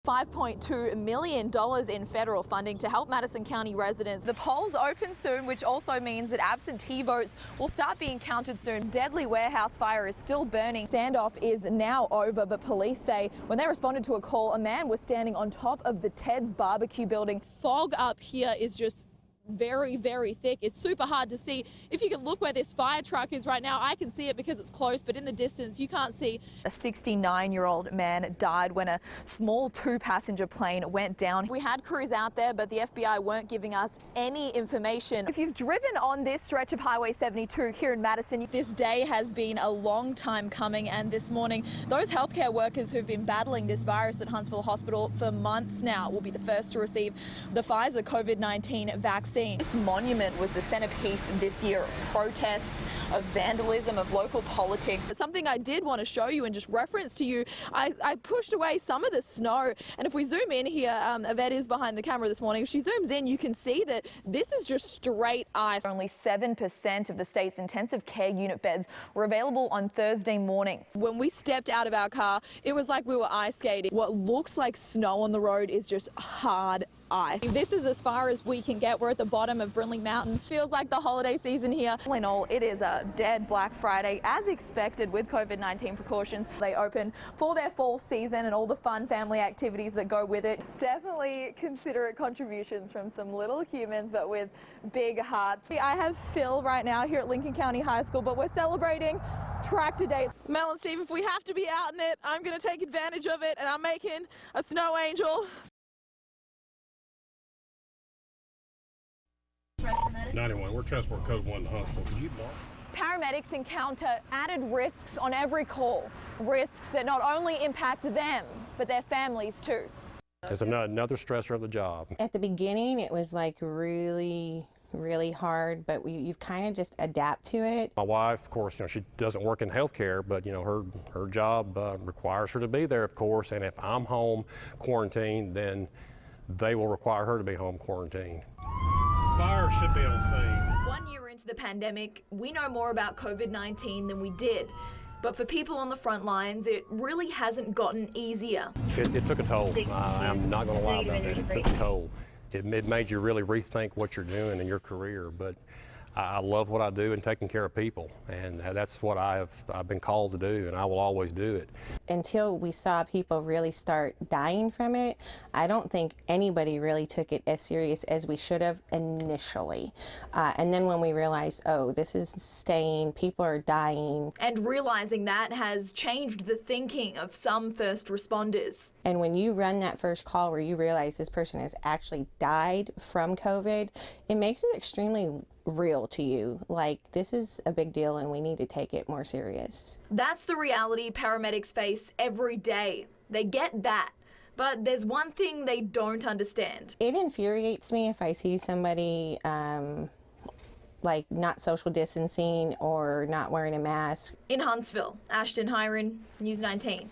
$5.2 million in federal funding to help Madison County residents. The polls open soon, which also means that absentee votes will start being counted soon. Deadly warehouse fire is still burning. Standoff is now over, but police say when they responded to a call, a man was standing on top of the Ted's barbecue building. Fog up here is just very, very thick. It's super hard to see. If you can look where this fire truck is right now, I can see it because it's close, but in the distance you can't see. A 69-year-old man died when a small 2-passenger plane went down. We had crews out there, but the FBI weren't giving us any information. If you've driven on this stretch of Highway 72 here in Madison, this day has been a long time coming, and this morning those healthcare workers who've been battling this virus at Huntsville Hospital for months now will be the first to receive the Pfizer COVID-19 vaccine. This monument was the centerpiece this year of protests, of vandalism, of local politics. Something I did want to show you and just reference to you, I pushed away some of the snow, and if we zoom in here, Yvette is behind the camera this morning. If she zooms in, you can see that this is just straight ice. Only 7% of the state's intensive care unit beds were available on Thursday morning. When we stepped out of our car, it was like we were ice skating. What looks like snow on the road is just hard ice. This is as far as we can get. We're at the bottom of Brindley Mountain. Feels like the holiday season here. All in all, it is a dead Black Friday, as expected with COVID-19 precautions. They open for their fall season and all the fun family activities that go with it. Definitely considerate contributions from some little humans, but with big hearts. I have Phil right now here at Lincoln County High School, but we're celebrating Tractor Days. Mel and Steve, if we have to be out in it, I'm going to take advantage of it, and I'm making a snow angel. 91, we're transport code 1 to Huntsville. Paramedics encounter added risks on every call, risks that not only impact them, but their families too. It's another stressor of the job. At the beginning, it was like really hard, but you've kind of just adapt to it. My wife, of course, she doesn't work in healthcare, but her job requires her to be there, of course, and if I'm home quarantined, then they will require her to be home quarantined. Fire should be on scene. 1 year into the pandemic, we know more about COVID-19 than we did. But for people on the front lines, it really hasn't gotten easier. It took a toll. I'm not going to lie about it. It took a toll. It made you really rethink what you're doing in your career. But I love what I do and taking care of people, and that's what I've been called to do, and I will always do it. Until we saw people really start dying from it, I don't think anybody really took it as serious as we should have initially. And then when we realized, oh, this is staying, people are dying. And realizing that has changed the thinking of some first responders. And when you run that first call where you realize this person has actually died from COVID, it makes it extremely real to you. Like, this is a big deal and we need to take it more serious. That's the reality paramedics face every day. They get that. But there's one thing they don't understand. It infuriates me if I see somebody like not social distancing or not wearing a mask. In Huntsville, Ashtyn Hiron, News 19.